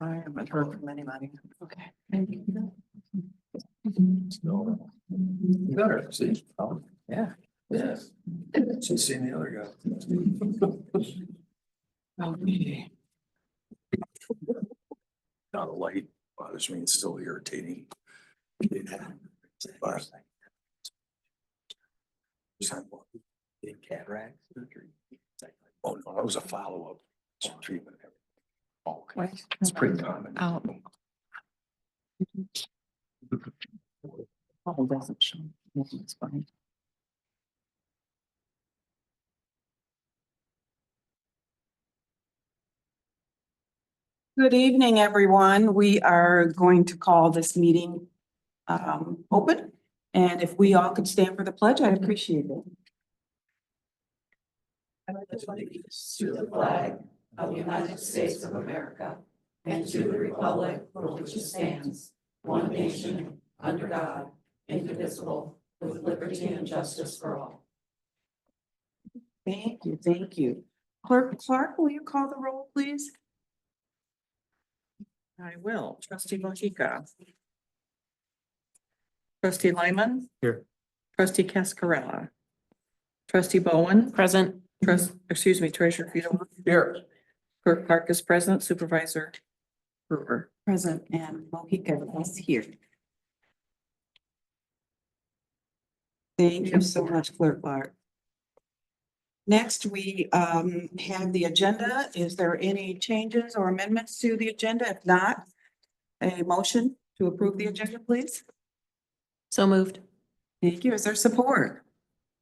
I haven't heard from anybody. Okay. No. You got her, see? Oh, Yeah. yeah. She's seen the other guy. Okay. Not a light bothers me, it's still irritating. But- Cataract surgery. Oh, no, that was a follow-up treatment. Okay, Right. it's pretty common. Oh. Oh, doesn't show. It's fine. Good evening, everyone. We are going to call this meeting open. And if we all could stand for the pledge, I'd appreciate it. To the flag of the United States of America and to the republic for which it stands, one nation, under God, indivisible, with liberty and justice for all. Thank you, thank you. Clerk Clark, will you call the roll, please? I will. Trustee Mojica. Trustee Lyman. Here. Trustee Cascarella. Trustee Bowen. Present. Treasurer Fiedler. Here. Clerk Clark is present. Supervisor Brewer. Present and Mohica is here. Thank you so much, Clerk Clark. Next, we have the agenda. Is there any changes or amendments to the agenda? If not, a motion to approve the agenda, please. So moved. Thank you. Is there support?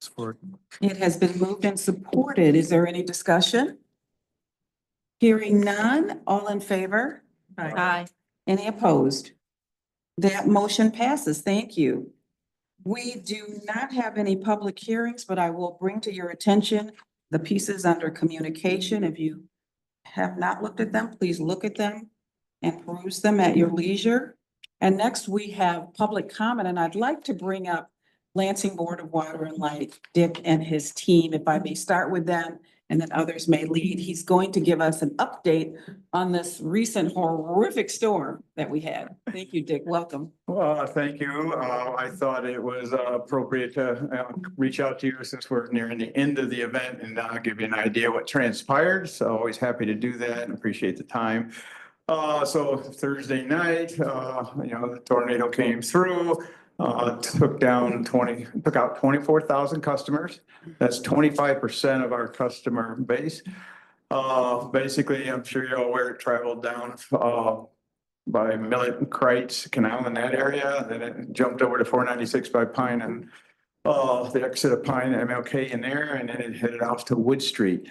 Support. It has been moved and supported. Is there any discussion? Hearing none, all in favor? Aye. Any opposed? That motion passes. Thank you. We do not have any public hearings, but I will bring to your attention the pieces under communication. If you have not looked at them, please look at them and peruse them at your leisure. And next we have public comment, and I'd like to bring up Lansing Board of Water and Light, Dick and his team, if I may start with them, and then others may lead. He's going to give us an update on this recent horrific storm that we had. Thank you, Dick. Welcome. Well, thank you. I thought it was appropriate to reach out to you since we're nearing the end of the event and give you an idea what transpired. So always happy to do that and appreciate the time. So Thursday night, the tornado came through, took out 24,000 customers. That's 25% of our customer base. Basically, I'm sure you're all aware it traveled down by Millet and Kreitz Canal in that area. Then it jumped over to 496 by Pine and the exit of Pine MLK in there, and then it headed off to Wood Street.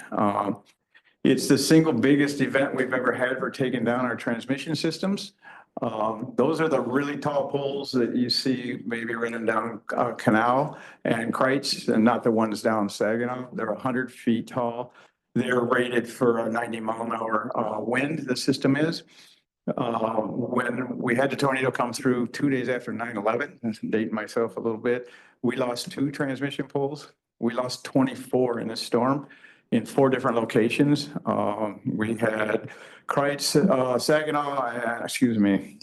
It's the single biggest event we've ever had for taking down our transmission systems. Those are the really tall poles that you see maybe running down Canal and Kreitz, and not the ones down Saginaw. They're 100 feet tall. They're rated for a 90-mile-an-hour wind, the system is. When we had the tornado come through 2 days after 9/11, dating myself a little bit, we lost 2 transmission poles. We lost 24 in the storm in 4 different locations. We had Kreitz, Saginaw,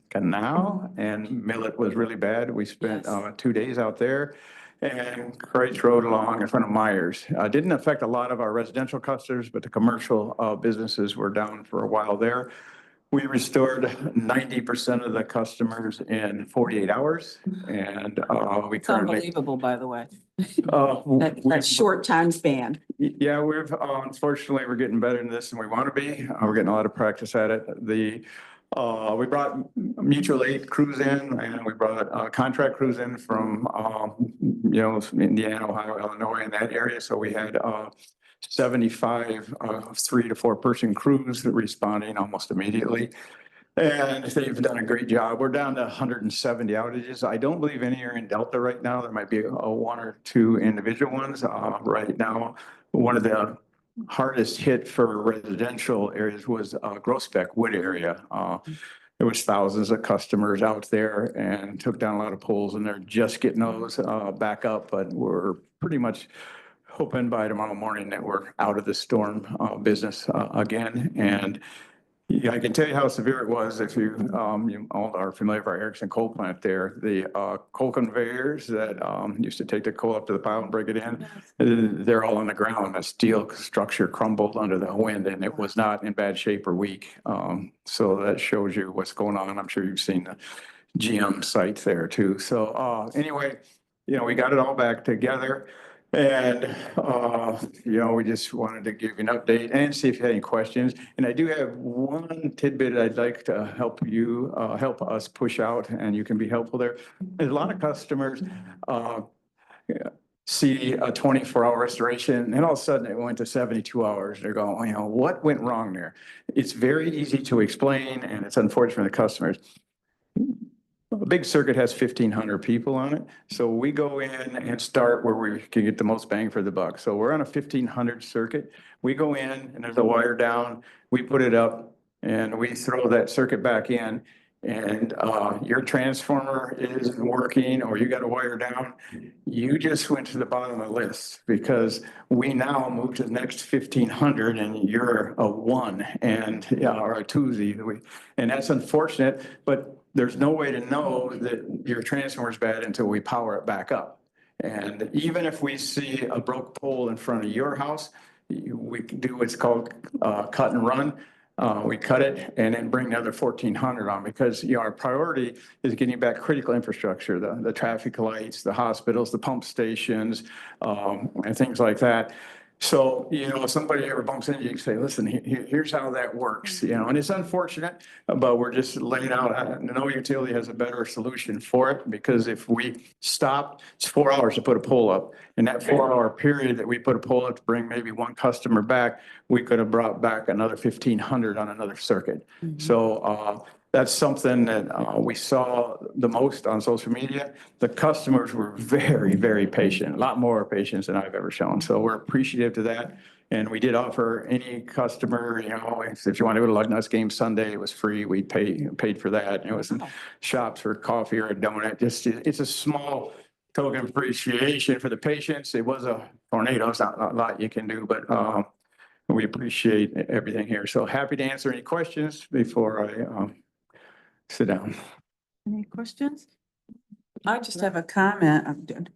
Canal, and Millet was really bad. We spent 2 days out there. And Kreitz rode along in front of Myers. Didn't affect a lot of our residential customers, but the commercial businesses were down for a while there. We restored 90% of the customers in 48 hours, and we It's currently. unbelievable, by the way. That That short time span. Yeah, unfortunately, we're getting better than this than we want to be. We're getting a lot of practice at it. We brought mutual aid crews in, and we brought contract crews in from, Indiana, Ohio, Illinois, in that area. So we had 75 3 to 4 person crews responding almost immediately. And they've done a great job. We're down to 170 outages. I don't believe any are in Delta right now. There might be 1 or 2 individual ones. Right now, one of the hardest hit for residential areas was Groesbeck Wood area. There was thousands of customers out there and took down a lot of poles, and they're just getting those back up. But we're pretty much hoping by tomorrow morning that we're out of the storm business again. And Yeah, I can tell you how severe it was if you all are familiar with our Erickson coal plant there. The coal conveyors that used to take the coal up to the pile and break it in, they're all on the ground. The steel structure crumbled under the wind and it was not in bad shape or weak. So that shows you what's going on. I'm sure you've seen the GM site there too. So anyway, we got it all back together. And, we just wanted to give you an update and see if you had any questions. And I do have one tidbit I'd like to help us push out, and you can be helpful there. There's a lot of customers, see a 24-hour restoration, and all of a sudden it went to 72 hours. They're going, what went wrong there? It's very easy to explain, and it's unfortunate for the customers. A big circuit has 1,500 people on it. So we go in and start where we can get the most bang for the buck. So we're on a 1,500 circuit. We go in and there's a wire down. We put it up and we throw that circuit back in. And your transformer isn't working or you got a wire down, you just went to the bottom of the list because we now move to the next 1,500 and you're a 1 and or a 2. And that's unfortunate, but there's no way to know that your transformer is bad until we power it back up. And even if we see a broke pole in front of your house, we can do what's called cut and run. We cut it and then bring the other 1,400 on because our priority is getting back critical infrastructure, the traffic lights, the hospitals, the pump stations, and things like that. So, if somebody ever bumps into you, you can say, listen, here's how that works, and it's unfortunate, but we're just laying out, no utility has a better solution for it because if we stopped, it's 4 hours to put a pole up. In that 4-hour period that we put a pole up to bring maybe one customer back, we could have brought back another 1,500 on another circuit. So, that's something that we saw the most on social media. The customers were very, very patient, a lot more patience than I've ever shown. So we're appreciative to that. And we did offer any customer, if you want to go to Lug Nuts game Sunday, it was free. We paid for that. It was shops for coffee or a donut. It's a small token of appreciation for the patients. It was a tornado. It's not a lot you can do, but we appreciate everything here. So happy to answer any questions before I sit down. Any questions? I just have a comment.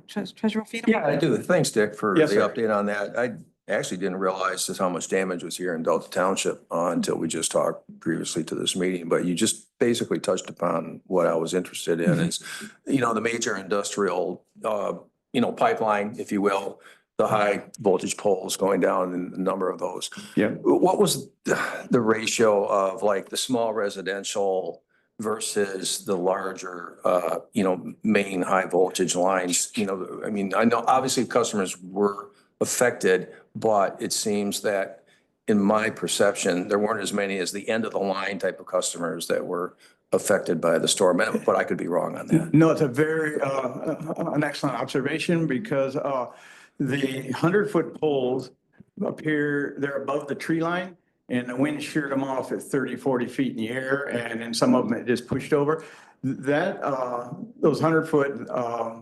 Treasurer Fiedler? Yeah, I do. Thanks, Dick, for the Yes, sir. update on that. I actually didn't realize just how much damage was here in Delta Township until we just talked previously to this meeting, but you just basically touched upon what I was interested in is, the major industrial, pipeline, if you will, the high voltage poles going down and the number of those. Yeah. What was the ratio of like the small residential versus the larger, main high voltage lines? I know obviously customers were affected, but it seems that in my perception, there weren't as many as the end of the line type of customers that were affected by the storm, but I could be wrong on that. No, it's a very, an excellent observation because the 100-foot poles appear, they're above the tree line and the wind sheared them off at 30, 40 feet in the air. And then some of them it just pushed over. That, those 100-foot,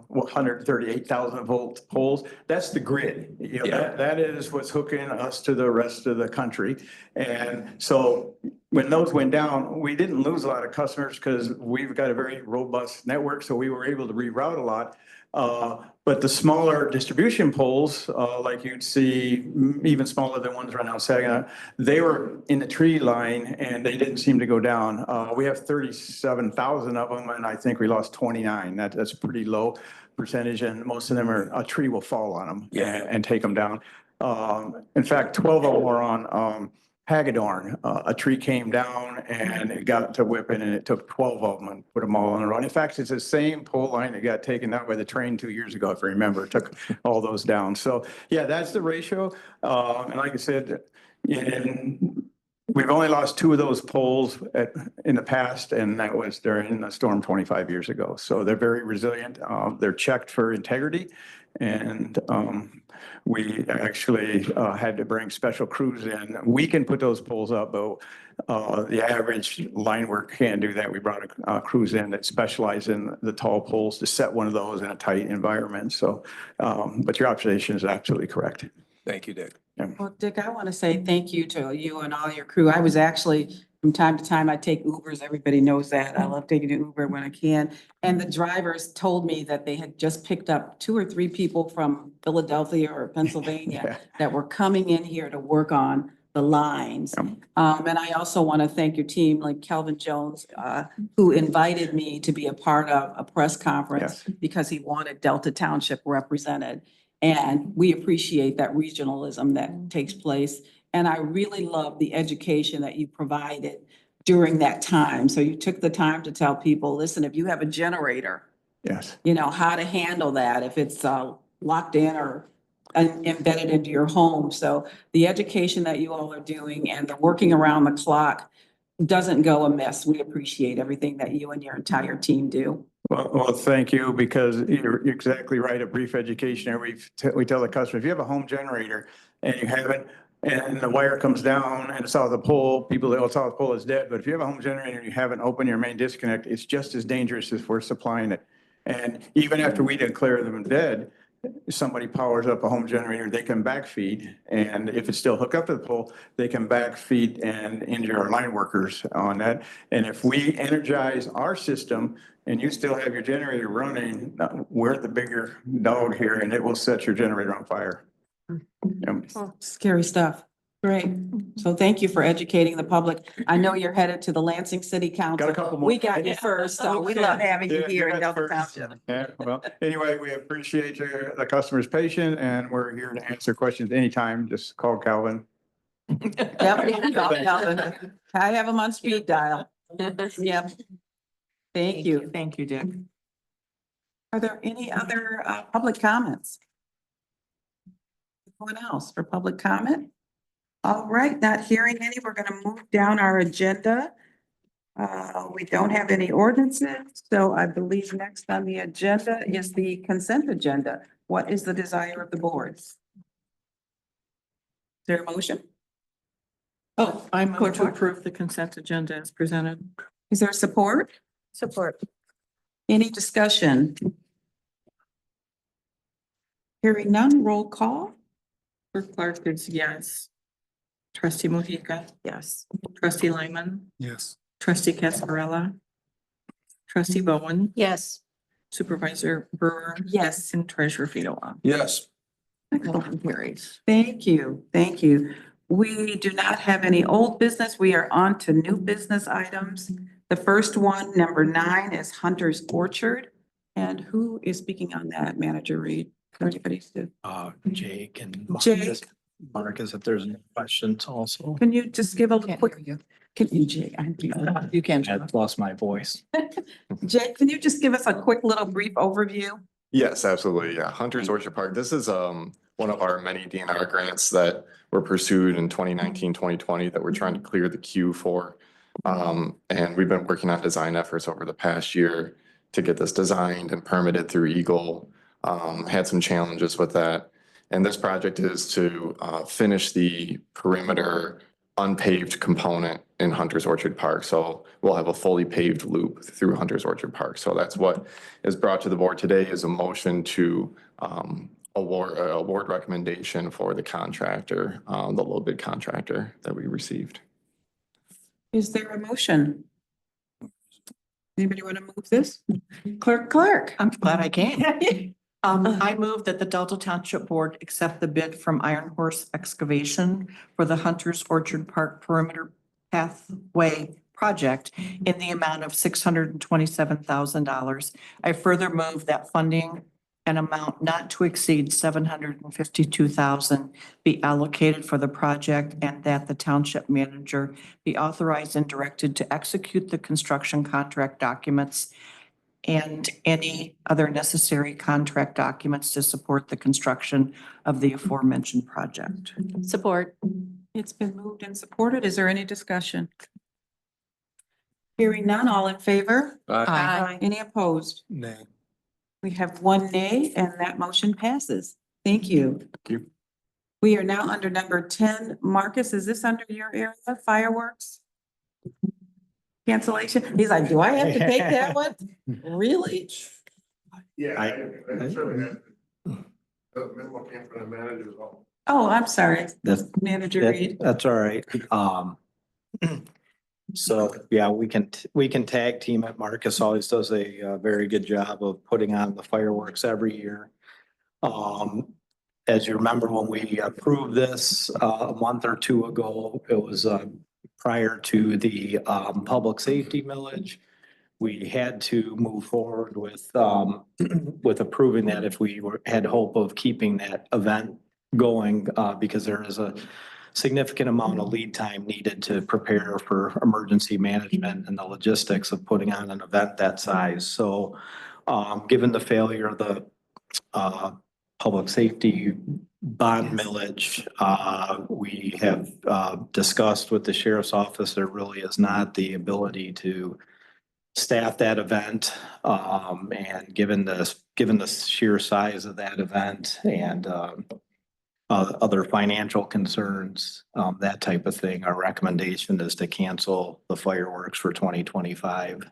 138,000 volt poles, that's the grid. That is what's hooking us to the rest of the country. And so when those went down, we didn't lose a lot of customers because we've got a very robust network. So we were able to reroute a lot. But the smaller distribution poles, like you'd see, even smaller than ones right now, Saginaw, they were in the tree line and they didn't seem to go down. We have 37,000 of them, and I think we lost 29. That's a pretty low percentage, and most of them are a tree will fall on them and take them down. In fact, 12 of them were on Hagedorn. A tree came down and it got to whipping, and it took 12 of them and put them all on the road. In fact, it's the same pole line that got taken out by the train 2 years ago, if you remember. It took all those down. So yeah, that's the ratio. And like I said, we've only lost 2 of those poles in the past, and that was during the storm 25 years ago. So they're very resilient. They're checked for integrity. And we actually had to bring special crews in. We can put those poles up, but the average line work can't do that. We brought a crews in that specialize in the tall poles to set one of those in a tight environment. So, but your observation is absolutely correct. Thank you, Dick. Well, Dick, I want to say thank you to you and all your crew. I was actually, from time to time, I take Ubers. Everybody knows that. I love taking an Uber when I can. And the drivers told me that they had just picked up 2 or 3 people from Philadelphia or Pennsylvania that were coming in here to work on the lines. And I also want to thank your team, like Calvin Jones, who invited me to be a part of a press conference because he wanted Delta Township represented. And we appreciate that regionalism that takes place. And I really love the education that you provided during that time. So you took the time to tell people, listen, if you have a generator, Yes. you know, how to handle that if it's locked in or embedded into your home. So the education that you all are doing and the working around the clock doesn't go amiss. We appreciate everything that you and your entire team do. Well, thank you, because you're exactly right. A brief education, we tell the customer, if you have a home generator and you have it, and the wire comes down and it's off the pole, people, it's off the pole, is dead. But if you have a home generator and you haven't opened your main disconnect, it's just as dangerous as we're supplying it. And even after we declare them dead, somebody powers up a home generator, they can backfeed. And if it's still hooked up to the pole, they can backfeed and injure our line workers on that. And if we energize our system and you still have your generator running, we're the bigger dog here and it will set your generator on fire. Scary stuff. Great. So thank you for educating the public. I know you're headed to the Lansing City Council. Got a couple more. We got you first, so we love having you Yeah, here in you Delta guys first. Township. Yeah, well, anyway, we appreciate the customer's patience and we're here to answer questions anytime. Just call Calvin. Yep. Calvin. I have them on speed dial. Yep. Thank you. Thank you, Dick. Are there any other public comments? Anyone else for public comment? All right, not hearing any, we're gonna move down our agenda. We don't have any ordinances, so I believe next on the agenda is the consent agenda. What is the desire of the board? Is there a motion? Oh, I move to approve the consent agenda as presented. Is there support? Support. Any discussion? Hearing none, roll call. Clerk Clark is yes. Trustee Mojica, Yes. trustee Lyman, Yes. trustee Cascarella, trustee Bowen, Yes. supervisor Brewer. Yes. And treasurer Fedor. Yes. Motion carries. Thank you, thank you. We do not have any old business. We are on to new business items. The first one, number 9, is Hunter's Orchard. And who is speaking on that, Manager Reed? Anybody? Jake and Jake. Marcus, if there's any questions also. Can you just give a quick, can you, Jake? You can. I've lost my voice. Jake, can you just give us a quick little brief overview? Yes, absolutely. Yeah. Hunter's Orchard Park. This is one of our many DNR grants that were pursued in 2019, 2020 that we're trying to clear the queue for. And we've been working on design efforts over the past year to get this designed and permitted through Eagle. Had some challenges with that. And this project is to finish the perimeter unpaved component in Hunter's Orchard Park. So we'll have a fully paved loop through Hunter's Orchard Park. So that's what is brought to the board today is a motion to award recommendation for the contractor, the low bid contractor that we received. Is there a motion? Anybody want to move this? Clerk? I'm glad I can. I move that the Delta Township Board accept the bid from Iron Horse Excavation for the Hunter's Orchard Park Perimeter Pathway Project in the amount of $627,000. I further move that funding an amount not to exceed $752,000 be allocated for the project and that the township manager be authorized and directed to execute the construction contract documents and any other necessary contract documents to support the construction of the aforementioned project. Support. It's been moved and supported. Is there any discussion? Hearing none, all in favor? Aye. Any opposed? Nay. We have 1 nay and that motion passes. Thank you. Thank you. We are now under number 10. Marcus, is this under your area? Fireworks? Cancellation? He's like, do I have to take that one? Really? Yeah, I- I certainly have. The memo came from the manager's office. Oh, I'm sorry, That's, Manager Reed. that's all right. So, yeah, we can tag team it. Marcus always does a very good job of putting on the fireworks every year. As you remember, when we approved this a month or two ago, it was prior to the public safety millage. We had to move forward with with approving that if we had hope of keeping that event going, because there is a significant amount of lead time needed to prepare for emergency management and the logistics of putting on an event that size. So given the failure of the public safety bond millage, we have discussed with the sheriff's office, there really is not the ability to staff that event. And given the sheer size of that event and other financial concerns, that type of thing, our recommendation is to cancel the fireworks for 2025.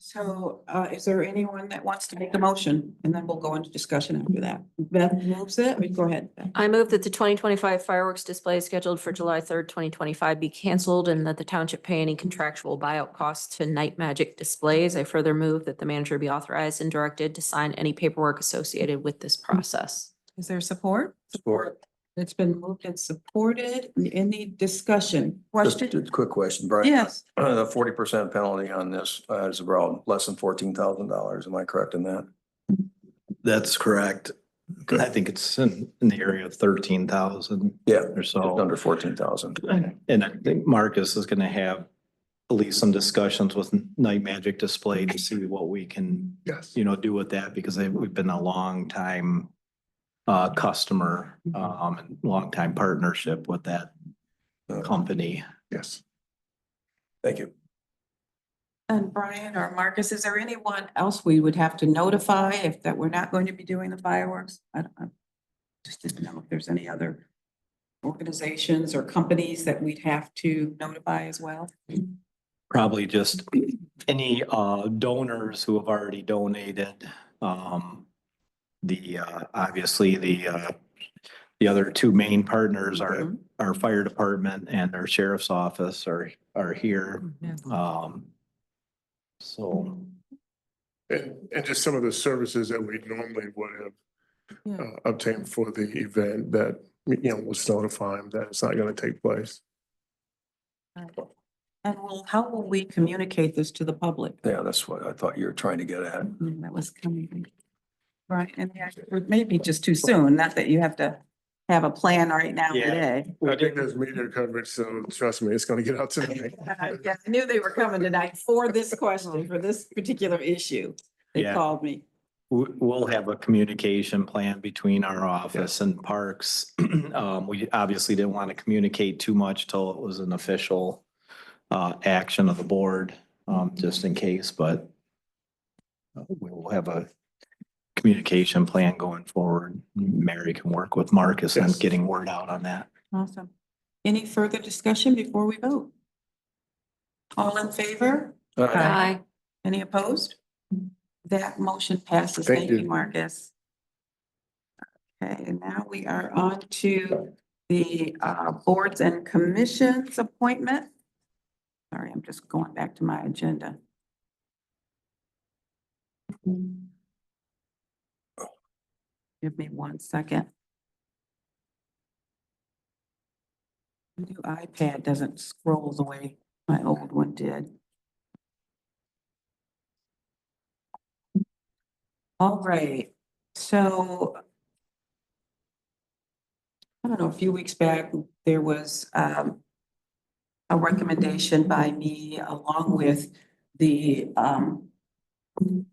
So is there anyone that wants to make a motion? And then we'll go into discussion after that. Beth moves it. Go ahead. Beth. I move that the 2025 fireworks display scheduled for July 3rd, 2025 be canceled and that the township pay any contractual buyout costs to Night Magic Displays. I further move that the manager be authorized and directed to sign any paperwork associated with this process. Is there support? Support. It's been moved and supported. Any discussion? Just Question? a quick question, Brian. Yes. The 40% penalty on this is around less than $14,000. Am I correct in that? That's correct. I think it's in the area of 13,000 Yeah, or just so. under 14,000. And I think Marcus is gonna have at least some discussions with Night Magic Display to see what we can, Yes. do with that, because we've been a long time customer, and long time partnership with that company. Yes. Thank you. And Brian or Marcus, is there anyone else we would have to notify if that we're not going to be doing the fireworks? I just didn't know if there's any other organizations or companies that we'd have to notify as well. Probably just any donors who have already donated. Obviously the other two main partners are our fire department and our sheriff's office are here. So And just some of the services that we normally would have obtained for the event that, was notifying that it's not gonna take place. And how will we communicate this to the public? Yeah, that's what I thought you were trying to get at. That was coming. Right, and maybe just too soon, not that you have to have a plan right now Yeah. today. I think there's media coverage, so trust me, it's gonna get out tonight. Yeah, I knew they were coming tonight for this question, for this particular issue. They Yeah. called me. we'll have a communication plan between our office and Parks. We obviously didn't want to communicate too much till it was an official action of the board, just in case, but we will have a communication plan going forward. Mary can work with Marcus on Yes. getting word out on that. Awesome. Any further discussion before we vote? All in favor? Aye. Any opposed? That motion passes. Thank Thank you, you. Marcus. Okay, and now we are on to the boards and commissions appointment. Sorry, I'm just going back to my agenda. Give me 1 second. The new iPad doesn't scroll the way my old one did. All right, so I don't know, a few weeks back, there was a recommendation by me along with the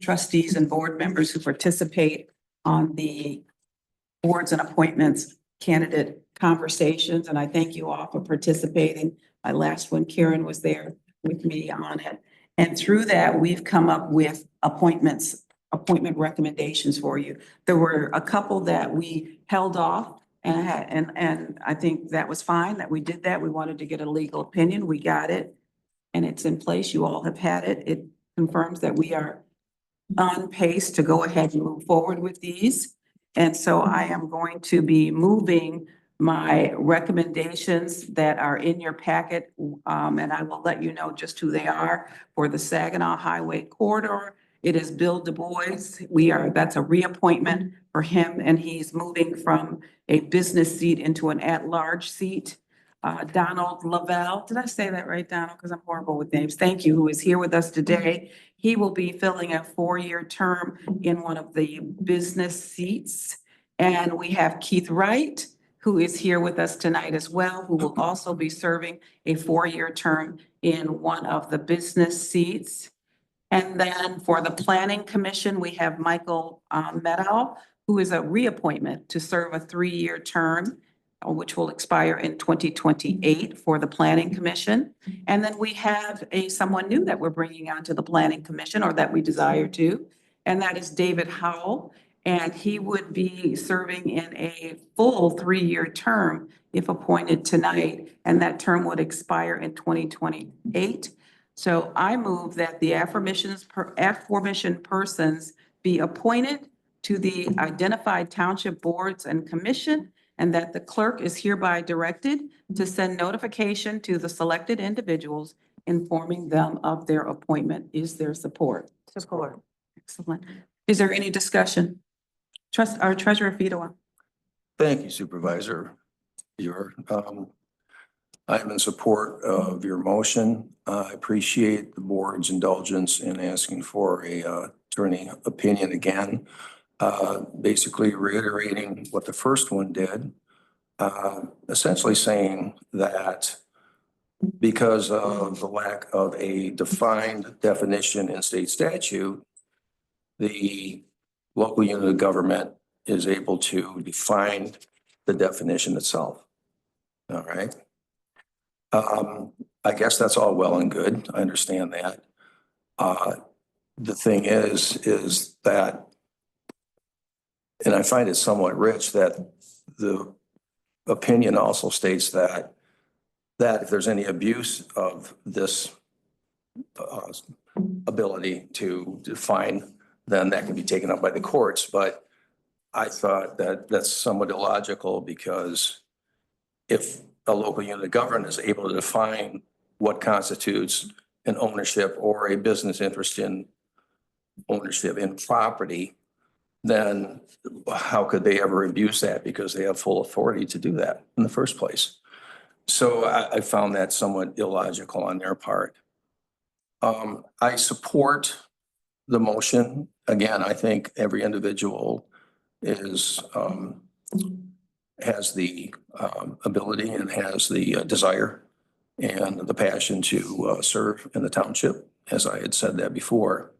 trustees and board members who participate on the boards and appointments candidate conversations, and I thank you all for participating. My last one, Karen was there with me on it. And through that, we've come up with appointment recommendations for you. There were a couple that we held off and I think that was fine that we did that. We wanted to get a legal opinion. We got it and it's in place. You all have had it. It confirms that we are on pace to go ahead and move forward with these. And so I am going to be moving my recommendations that are in your packet. And I will let you know just who they are for the Saginaw Highway Corridor. It is Bill Du Bois. That's a reappointment for him, and he's moving from a business seat into an at-large seat. Donald Lavelle, did I say that right, Donald? Because I'm horrible with names. Thank you, who is here with us today. He will be filling a 4-year term in one of the business seats. And we have Keith Wright, who is here with us tonight as well, who will also be serving a 4-year term in one of the business seats. And then for the Planning Commission, we have Michael Meadow, who is a reappointment to serve a 3-year term, which will expire in 2028 for the Planning Commission. And then we have someone new that we're bringing onto the Planning Commission, or that we desire to, and that is David Howell. And he would be serving in a full 3-year term if appointed tonight, and that term would expire in 2028. So I move that the aforementioned persons be appointed to the identified township boards and commission, and that the clerk is hereby directed to send notification to the selected individuals informing them of their appointment. Is there support? Support. Excellent. Is there any discussion? Our Treasurer Fedowa. Thank you, Supervisor. I am in support of your motion. I appreciate the board's indulgence in asking for a attorney opinion again. Basically reiterating what the first one did, essentially saying that because of the lack of a defined definition in state statute, the local unit of government is able to define the definition itself. All right. I guess that's all well and good. I understand that. The thing is that, and I find it somewhat rich that the opinion also states that if there's any abuse of this ability to define, then that can be taken up by the courts. But I thought that that's somewhat illogical, because if a local unit of government is able to define what constitutes an ownership or a business interest in ownership in property, then how could they ever abuse that, because they have full authority to do that in the first place? So I found that somewhat illogical on their part. I support the motion. Again, I think every individual has the ability and has the desire and the passion to serve in the township, as I had said that before.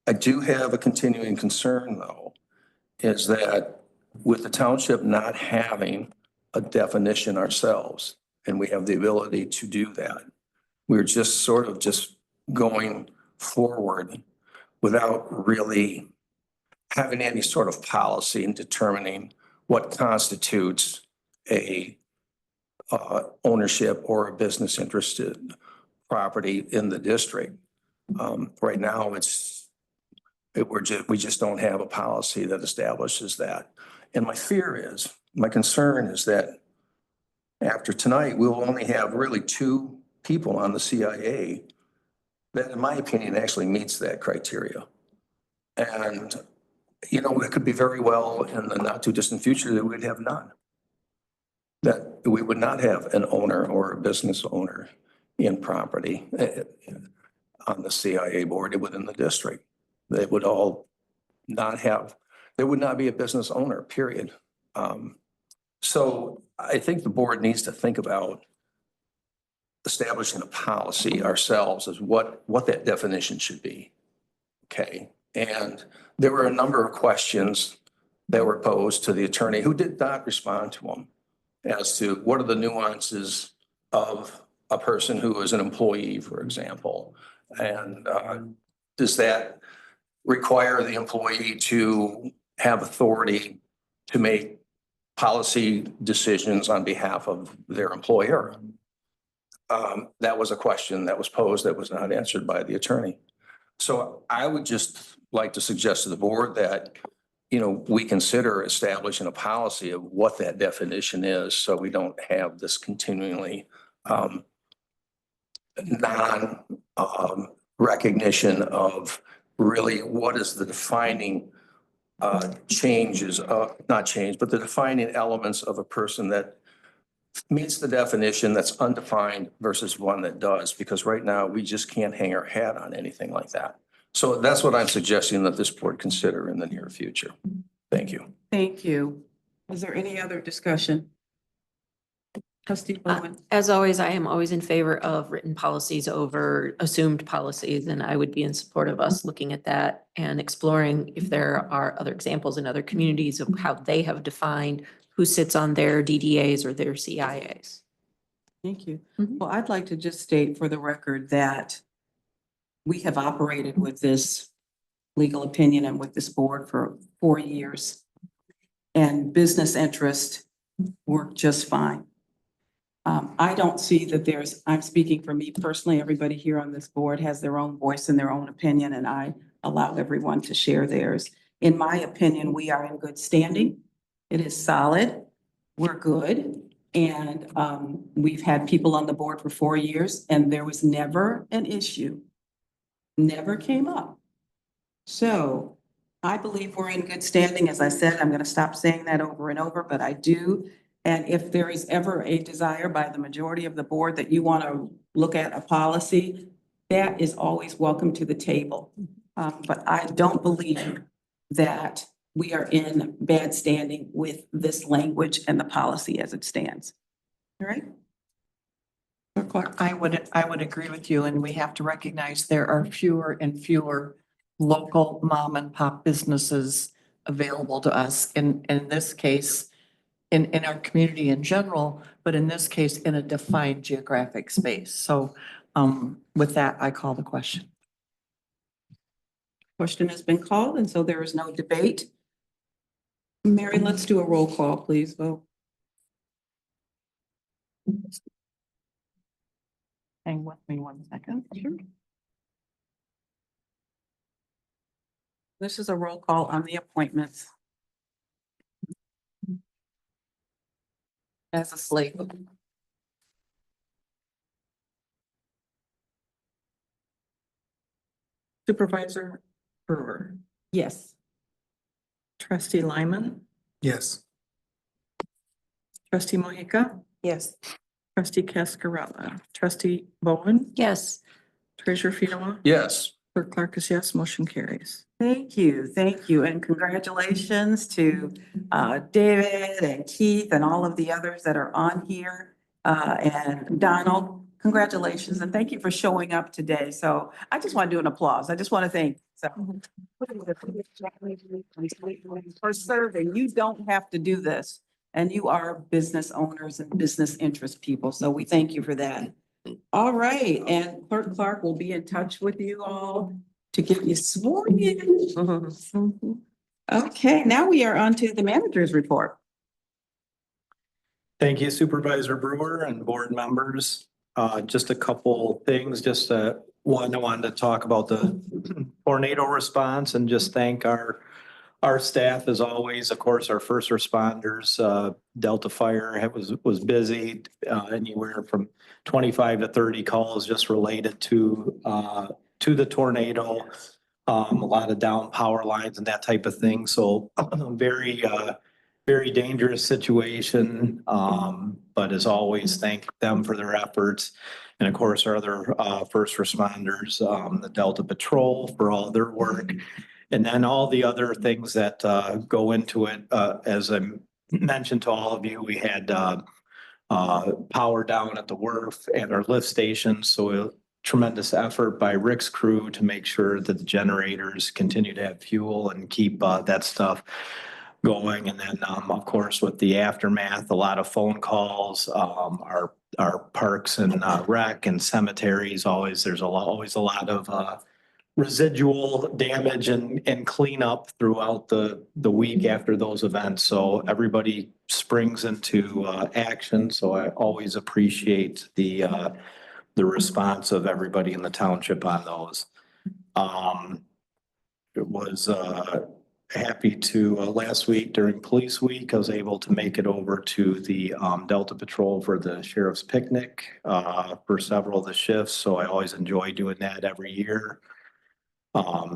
I do have a continuing concern, though, is that with the township not having a definition ourselves, and we have the ability to do that, we're just sort of just going forward without really having any sort of policy in determining what constitutes a ownership or a business interested property in the district. Right now, we just don't have a policy that establishes that. And my concern is that after tonight, we will only have really 2 people on the CIA that, in my opinion, actually meets that criteria. And, you know, it could be very well in the not too distant future that we'd have none. That we would not have an owner or a business owner in property on the CIA board within the district. They would all not have, there would not be a business owner, period. So I think the board needs to think about establishing a policy ourselves as what that definition should be. Okay. And there were a number of questions that were posed to the attorney, who did not respond to them, as to what are the nuances of a person who is an employee, for example. And does that require the employee to have authority to make policy decisions on behalf of their employer? That was a question that was posed that was not answered by the attorney. So I would just like to suggest to the board that, you know, we consider establishing a policy of what that definition is, so we don't have this continually non recognition of really what is the defining changes, not change, but the defining elements of a person that meets the definition that's undefined versus one that does, because right now we just can't hang our hat on anything like that. So that's what I'm suggesting that this board consider in the near future. Thank you. Thank you. Is there any other discussion? Trustee Bowen? As always, I am always in favor of written policies over assumed policies, and I would be in support of us looking at that and exploring if there are other examples in other communities of how they have defined who sits on their DDAs or their CIAs. Thank you. Mhm. Well, I'd like to just state for the record that we have operated with this legal opinion and with this board for 4 years. And business interest worked just fine. I don't see that I'm speaking for me personally, everybody here on this board has their own voice and their own opinion, and I allow everyone to share theirs. In my opinion, we are in good standing. It is solid. We're good. And we've had people on the board for 4 years, and there was never an issue. Never came up. So I believe we're in good standing. As I said, I'm going to stop saying that over and over, but I do. And if there is ever a desire by the majority of the board that you want to look at a policy, that is always welcome to the table. But I don't believe that we are in bad standing with this language and the policy as it stands. All right? Clerk Clark? I would agree with you, and we have to recognize there are fewer and fewer local mom and pop businesses available to us in this case, in our community in general, but in this case, in a defined geographic space. So with that, I call the question. Question has been called, and so there is no debate. Mary, let's do a roll call, please. Vote. Hang with me 1 second. Sure. This is a roll call on the appointments. As a slate. Supervisor Brewer, Yes. trustee Lyman, Yes. trustee Mojica, Yes. trustee Cascarella, trustee Bowen, Yes. treasurer Fedor, Yes. clerk Clark is yes, motion carries. Thank you, and congratulations to David and Keith and all of the others that are on here. And Donald, congratulations, and thank you for showing up today. So I just want to do an applause. I just want to thank. So. For serving, you don't have to do this, and you are business owners and business interest people, so we thank you for that. All right, and Clerk Clark will be in touch with you all to get you sworn in. Okay, now we are on to the manager's report. Thank you Supervisor Brewer and board members. Just a couple things, just one, I wanted to talk about the tornado response and just thank our staff as always, of course, our first responders. Delta Fire was busy, anywhere from 25 to 30 calls just related to the tornado. A lot of down power lines and that type of thing. So very dangerous situation. But as always, thank them for their efforts. And of course, our other first responders, the Delta Patrol for all their work. And then all the other things that go into it. As I mentioned to all of you, we had power down at the wharf and our lift stations. So tremendous effort by Rick's crew to make sure that the generators continue to have fuel and keep that stuff going. And then, of course, with the aftermath, a lot of phone calls, our parks and rec and cemeteries, there's always a lot of residual damage and cleanup throughout the week after those events. So everybody springs into action. So I always appreciate the response of everybody in the township on those. was happy to, last week during police week, I was able to make it over to the Delta Patrol for the sheriff's picnic for several of the shifts. So I always enjoy doing that every year.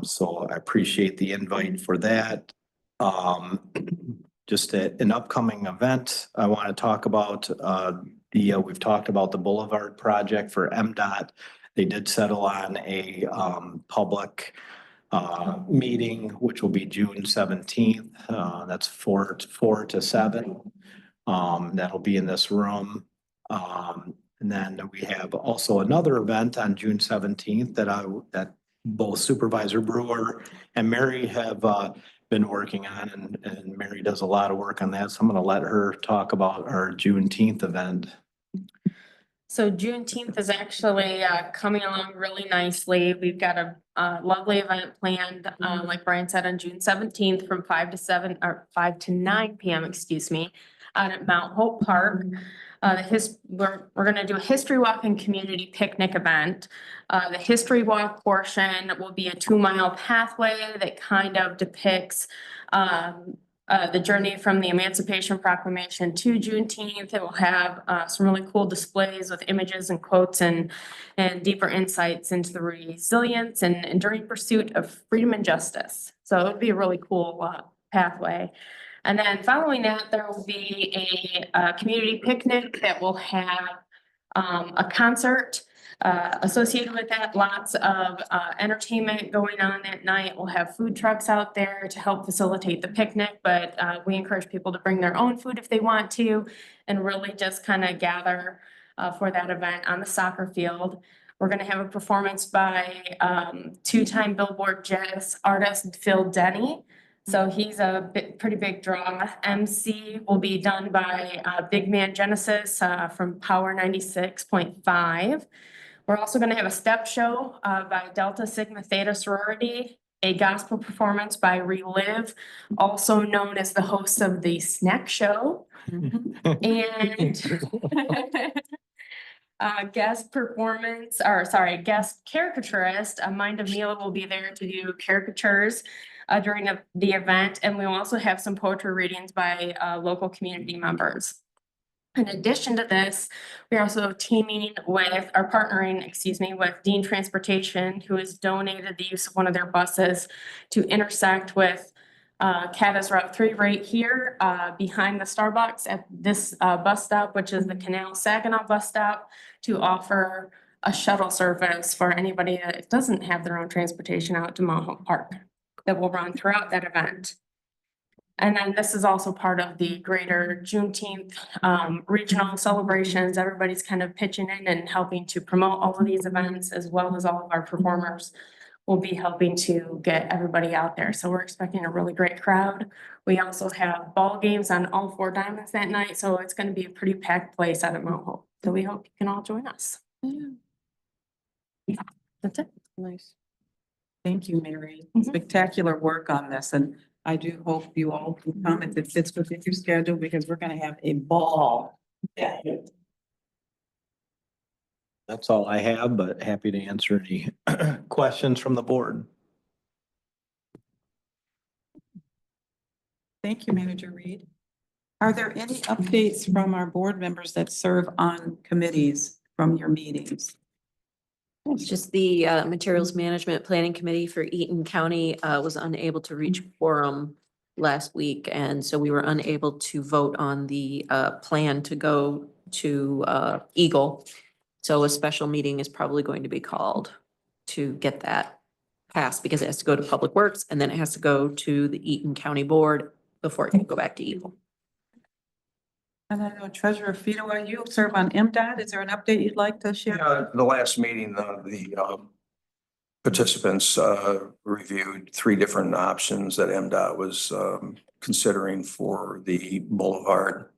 So I appreciate the invite for that. Just an upcoming event I want to talk about. We've talked about the Boulevard project for MDOT. They did settle on a public meeting, which will be June 17th. That's 4 to 7. That'll be in this room. And then we have also another event on June 17th that both Supervisor Brewer and Mary have been working on, and Mary does a lot of work on that. So I'm going to let her talk about our Juneteenth event. So Juneteenth is actually coming along really nicely. We've got a lovely event planned, like Brian said, on June 17th from 5 to 9 p.m., excuse me, out at Mount Hope Park. We're gonna do a history walk and community picnic event. The history walk portion will be a 2-mile pathway that kind of depicts the journey from the Emancipation Proclamation to Juneteenth. It will have some really cool displays with images and quotes and deeper insights into the resilience and enduring pursuit of freedom and justice. So it would be a really cool pathway. And then following that, there will be a community picnic that will have a concert associated with that. Lots of entertainment going on that night. We'll have food trucks out there to help facilitate the picnic, but we encourage people to bring their own food if they want to, and really just kind of gather for that event on the soccer field. We're going to have a performance by 2-time Billboard jazz artist Phil Denny. So he's a pretty big draw. MC will be done by Big Man Genesis from Power 96.5. We're also going to have a step show by Delta Sigma Theta Sorority, a gospel performance by Relive, also known as the hosts of the Snack Show. And guest caricaturist, Mind of Mila will be there to do caricatures during the event. And we will also have some poetry readings by local community members. In addition to this, we're also partnering with Dean Transportation, who has donated the use of one of their buses to intersect with Cadiz Route 3 right here behind the Starbucks at this bus stop, which is the Canal Saginaw bus stop, to offer a shuttle service for anybody that doesn't have their own transportation out to Mount Hope Park that will run throughout that event. And then this is also part of the greater Juneteenth regional celebrations. Everybody's kind of pitching in and helping to promote all of these events, as well as all of our performers will be helping to get everybody out there. So we're expecting a really great crowd. We also have ball games on all 4 diamonds that night. So it's going to be a pretty packed place out at Mount Hope. So we hope you can all join us. Yeah. That's it. Nice. Thank you, Mary. Mhm. Spectacular work on this, and I do hope you all can come if it fits within your schedule, because we're gonna have a ball. Yeah. That's all I have, but happy to answer any questions from the board. Thank you, Manager Reed. Are there any updates from our board members that serve on committees from your meetings? It's just the Materials Management Planning Committee for Eaton County was unable to reach quorum last week. And so we were unable to vote on the plan to go to Eagle. So a special meeting is probably going to be called to get that passed, because it has to go to Public Works and then it has to go to the Eaton County Board before it can go back to Eagle. And I know Treasurer Fedowa, you serve on MDOT. Is there an update you'd like to share? The last meeting, the participants reviewed 3 different options that MDOT was considering for the boulevard.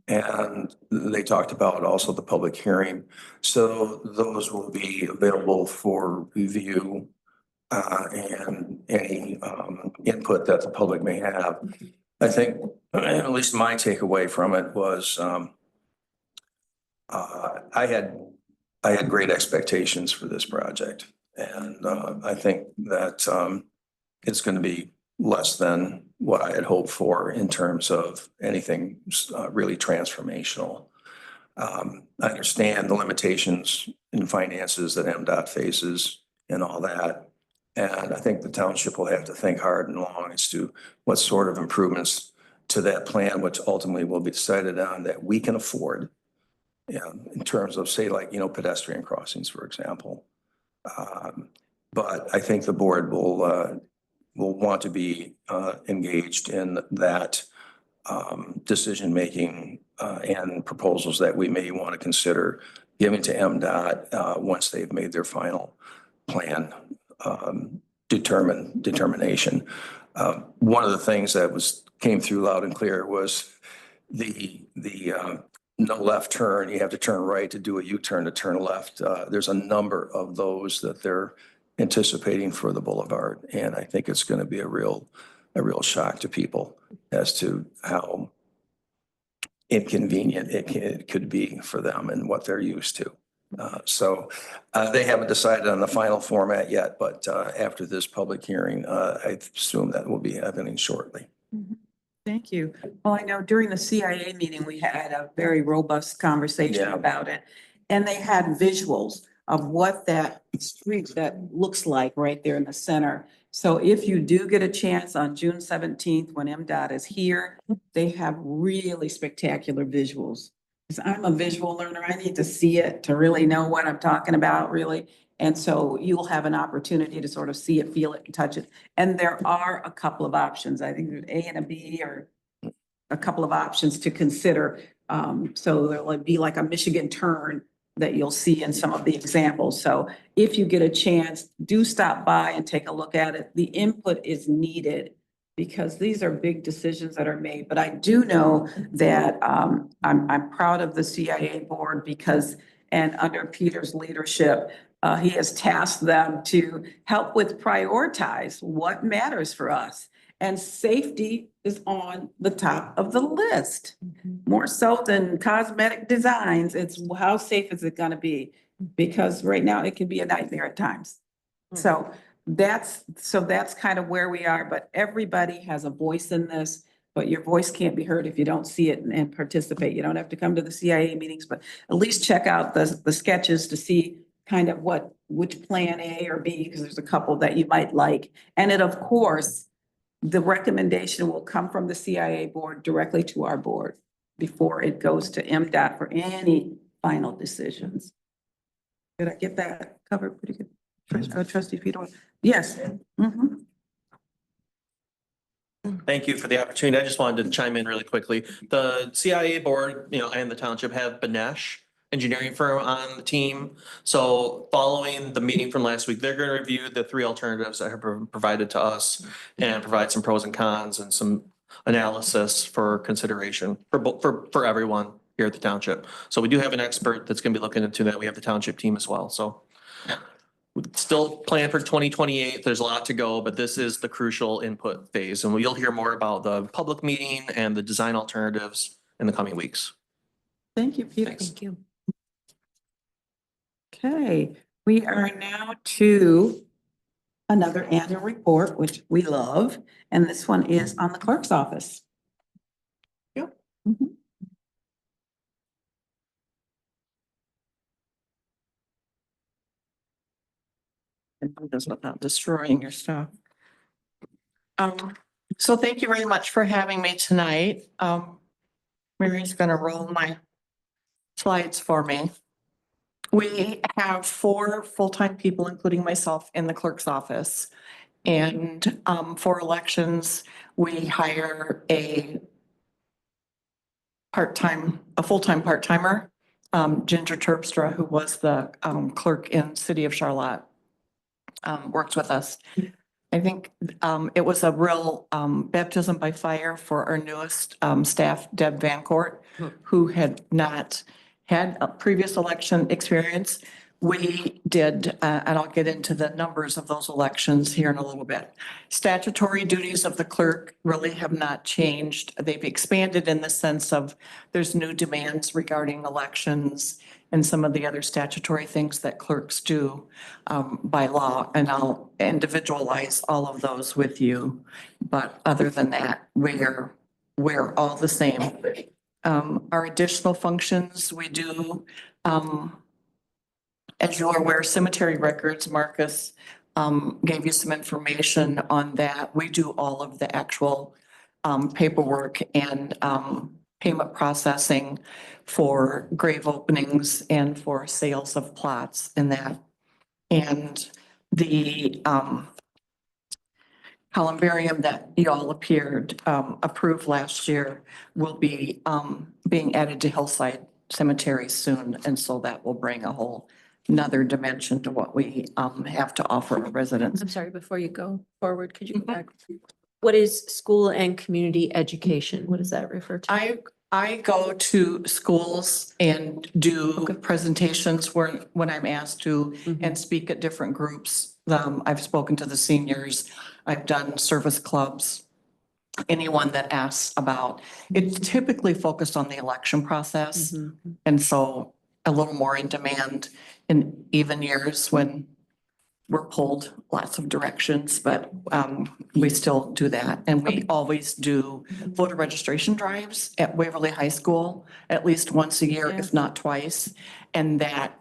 And they talked about also the public hearing. So those will be available for review and any input that the public may have. I think, at least my takeaway from it was I had great expectations for this project. And I think that it's going to be less than what I had hoped for in terms of anything really transformational. I understand the limitations in finances that MDOT faces and all that. And I think the township will have to think hard and long as to what sort of improvements to that plan, which ultimately will be decided on, that we can afford. In terms of, say, like, pedestrian crossings, for example. But I think the board will want to be engaged in that decision-making and proposals that we may want to consider giving to MDOT once they've made their final plan determination. One of the things that came through loud and clear was the no left turn. You have to turn right to do a U-turn to turn left. There's a number of those that they're anticipating for the boulevard. And I think it's going to be a real shock to people as to how inconvenient it could be for them and what they're used to. So they haven't decided on the final format yet, but after this public hearing, I assume that will be happening shortly. Thank you. Well, I know during the CIA meeting, we had a very robust conversation Yeah. about it. And they had visuals of what that street that looks like right there in the center. So if you do get a chance on June 17th, when MDOT is here, they have really spectacular visuals. Because I'm a visual learner, I need to see it to really know what I'm talking about, really. And so you'll have an opportunity to sort of see it, feel it, and touch it. And there are a couple of options. I think there's A and a B, or a couple of options to consider. So there'll be like a Michigan turn that you'll see in some of the examples. So if you get a chance, do stop by and take a look at it. The input is needed because these are big decisions that are made. But I do know that I'm proud of the CIA board because, and under Peter's leadership, he has tasked them to help with prioritize what matters for us. And safety is on the top of the list. More so than cosmetic designs, it's how safe is it gonna be? Because right now it can be a nightmare at times. So that's kind of where we are, but everybody has a voice in this, but your voice can't be heard if you don't see it and participate. You don't have to come to the CIA meetings, but at least check out the sketches to see kind of which plan A or B, because there's a couple that you might like. And it, of course, the recommendation will come from the CIA board directly to our board before it goes to MDOT for any final decisions. Did I get that covered pretty good? Trustee Peter? Yes. Mhm. Thank you for the opportunity. I just wanted to chime in really quickly. The CIA board, and the township have Benesh engineering firm on the team. So following the meeting from last week, they're going to review the three alternatives that have been provided to us and provide some pros and cons and some analysis for consideration for everyone here at the township. So we do have an expert that's going to be looking into that. We have the township team as well. So we still plan for 2028. There's a lot to go, but this is the crucial input phase. And you'll hear more about the public meeting and the design alternatives in the coming weeks. Thank you, Peter. Thank you. Okay, we are now to another annual report, which we love, and this one is on the clerk's office. Yep. Mhm. And do this without destroying your stuff. So thank you very much for having me tonight. Mary's gonna roll my slides for me. We have 4 full-time people, including myself, in the clerk's office. And for elections, we hire a full-time part-timer, Ginger Terpstra, who was the clerk in City of Charlotte, works with us. I think it was a real baptism by fire for our newest staff, Deb Van Court, who had not had a previous election experience. We did, and I'll get into the numbers of those elections here in a little bit. Statutory duties of the clerk really have not changed. They've expanded in the sense of there's new demands regarding elections and some of the other statutory things that clerks do by law, and I'll individualize all of those with you. But other than that, we're all the same. Our additional functions, we do, as you are aware, cemetery records, Marcus gave you some information on that. We do all of the actual paperwork and payment processing for grave openings and for sales of plots and that. And the columbarium that you all approved last year will be being added to Hillside Cemetery soon. And so that will bring a whole another dimension to what we have to offer our residents. I'm sorry, before you go forward, could you go back? What is school and community education? What does that refer to? I go to schools and do presentations when I'm asked to and speak at different groups. I've spoken to the seniors. I've done service clubs. Anyone that asks about, it's typically focused on the election process. And so a little more in demand in even years when we're pulled lots of directions, but we still do that. And we always do voter registration drives at Waverly High School at least once a year, if not twice. And that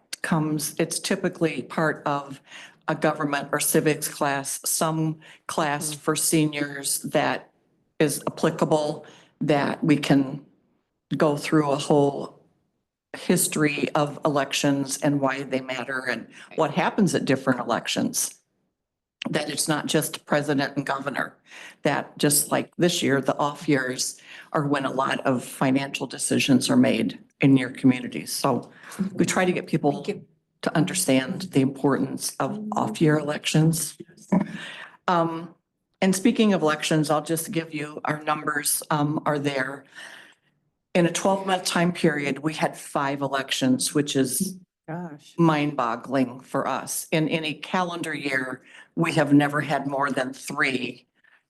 it's typically part of a government or civics class, some class for seniors that is applicable, that we can go through a whole history of elections and why they matter and what happens at different elections. That it's not just president and governor, that just like this year, the off years are when a lot of financial decisions are made in your communities. So we try to get people to understand the importance of off-year elections. And speaking of elections, I'll just give you our numbers are there. In a 12-month time period, we had 5 elections, which is mind-boggling for us. In any calendar year, we have never had more than 3.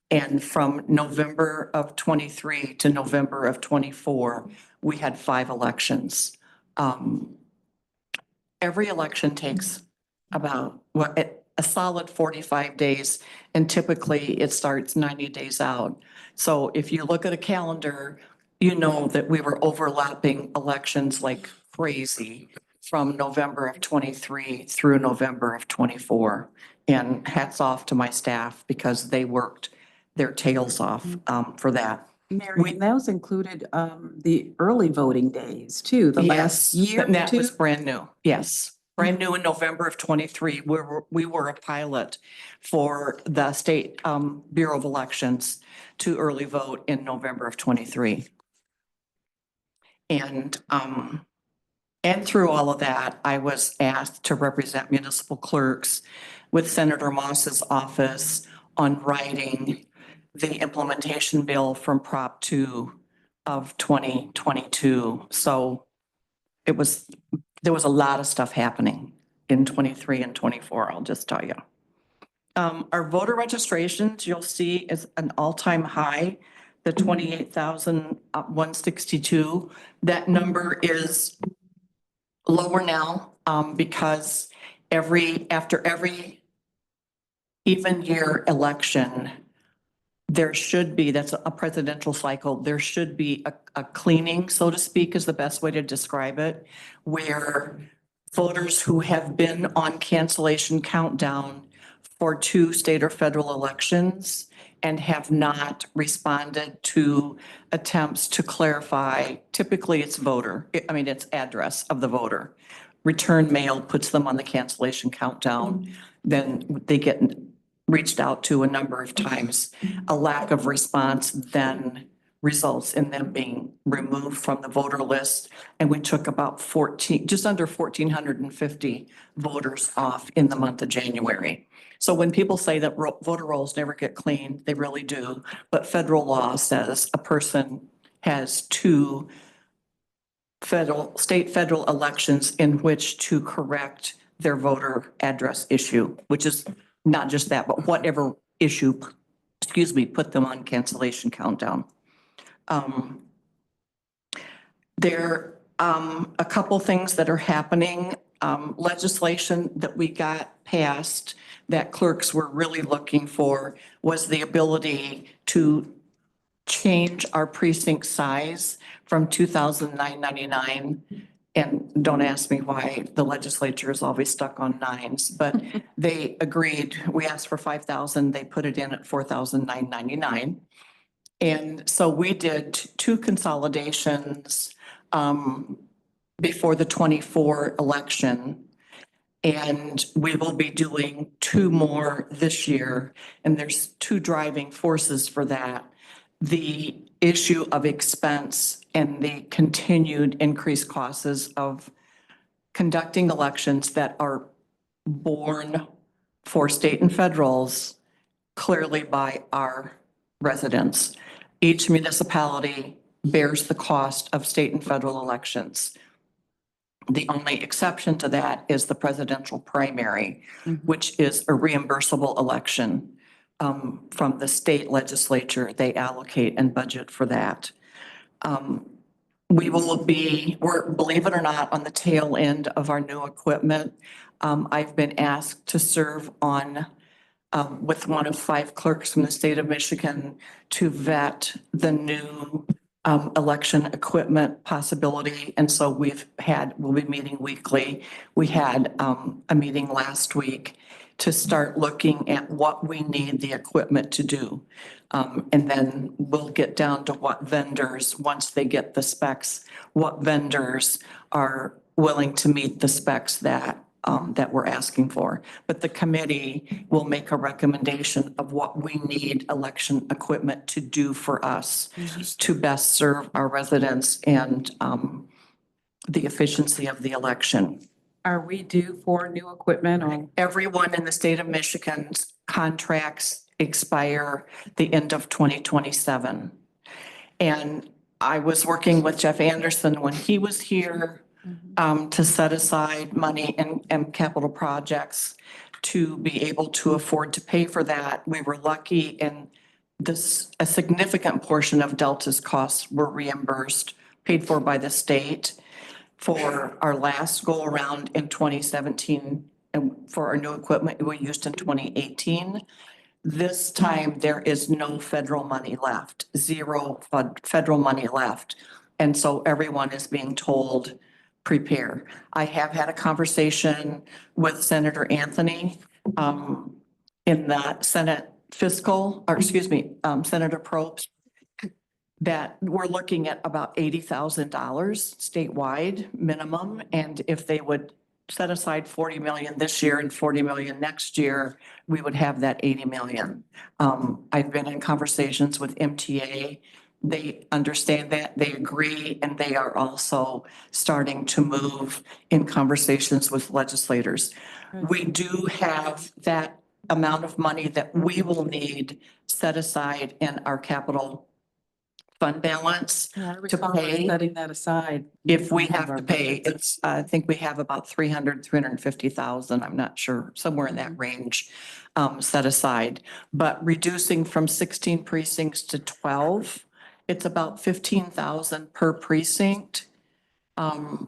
And from November of 23 to November of 24, we had 5 elections. Every election takes about a solid 45 days, and typically it starts 90 days out. So if you look at a calendar, you know that we were overlapping elections like crazy from November of 23 through November of 24. And hats off to my staff because they worked their tails off for that. Mary, and those included the early voting days too, the last year And that too? was brand new. Yes. Brand new in November of 23. We were a pilot for the State Bureau of Elections to early vote in November of 23. And through all of that, I was asked to represent municipal clerks with Senator Moss's office on writing the implementation bill from Prop 2 of 2022. So there was a lot of stuff happening in 23 and 24, I'll just tell you. Our voter registrations, you'll see, is an all-time high, the 28,162. That number is lower now because after every even year election, there should be, that's a presidential cycle, there should be a cleaning, so to speak, is the best way to describe it, where voters who have been on cancellation countdown for 2 state or federal elections and have not responded to attempts to clarify, typically it's it's address of the voter. Return mail puts them on the cancellation countdown, then they get reached out to a number of times. A lack of response then results in them being removed from the voter list. And we took about just under 1,450 voters off in the month of January. So when people say that voter rolls never get cleaned, they really do. But federal law says a person has 2 state federal elections in which to correct their voter address issue, which is not just that, but whatever issue, put them on cancellation countdown. A couple things that are happening, legislation that we got passed that clerks were really looking for was the ability to change our precinct size from 2,999. And don't ask me why the legislature is always stuck on nines, but they agreed. We asked for 5,000, they put it in at 4,999. And so we did two consolidations before the 24 election. And we will be doing two more this year. And there's two driving forces for that. The issue of expense and the continued increased costs of conducting elections that are borne for state and federals clearly by our residents. Each municipality bears the cost of state and federal elections. The only exception to that is the presidential primary, which is a reimbursable election from the state legislature. They allocate and budget for that. We will be, believe it or not, on the tail end of our new equipment. I've been asked to serve on with one of 5 clerks from the state of Michigan to vet the new election equipment possibility. And so we'll be meeting weekly. We had a meeting last week to start looking at what we need the equipment to do. And then we'll get down to what vendors, once they get the specs, what vendors are willing to meet the specs that we're asking for. But the committee will make a recommendation of what we need election equipment to do for us to best serve our residents and the efficiency of the election. Are we due for new equipment or? Everyone in the state of Michigan's contracts expire the end of 2027. And I was working with Jeff Anderson when he was here to set aside money in capital projects to be able to afford to pay for that. We were lucky and a significant portion of Delta's costs were reimbursed, paid for by the state for our last go around in 2017 and for our new equipment we used in 2018. This time there is no federal money left, zero federal money left. And so everyone is being told, prepare. I have had a conversation with Senator Anthony in the Senate Senator Probst, that we're looking at about $80,000 statewide minimum. And if they would set aside 40 million this year and 40 million next year, we would have that 80 million. I've been in conversations with MTA. They understand that, they agree, and they are also starting to move in conversations with legislators. We do have that amount of money that we will need set aside in our capital fund balance to pay. Setting that aside. If we have to pay, it's, I think we have about 350,000, I'm not sure, somewhere in that range, set aside. But reducing from 16 precincts to 12, it's about 15,000 per precinct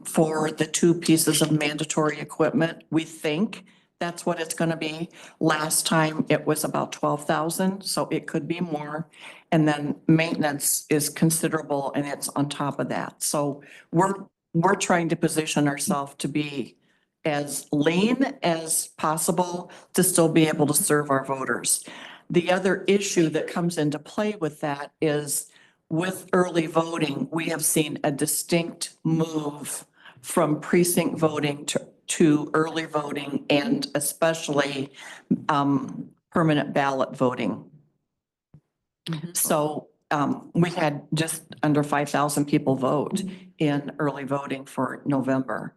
for the 2 pieces of mandatory equipment. We think that's what it's going to be. Last time it was about 12,000, so it could be more. And then maintenance is considerable and it's on top of that. So we're trying to position ourselves to be as lean as possible to still be able to serve our voters. The other issue that comes into play with that is with early voting, we have seen a distinct move from precinct voting to early voting and especially permanent ballot voting. So we had just under 5,000 people vote in early voting for November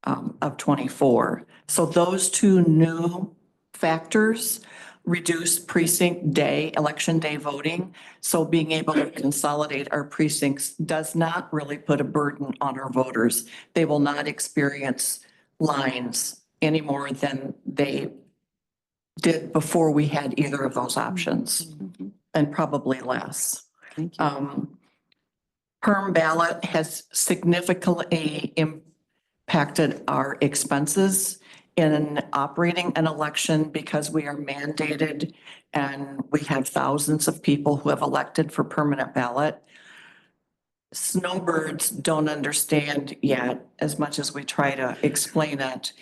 of 24. So those 2 new factors reduce precinct day, election day voting. So being able to consolidate our precincts does not really put a burden on our voters. They will not experience lines any more than they did before we had either of those options, and probably less. Thank you. perm ballot has significantly impacted our expenses in operating an election because we are mandated and we have thousands of people who have elected for permanent ballot. Snowbirds don't understand yet, as much as we try to explain it.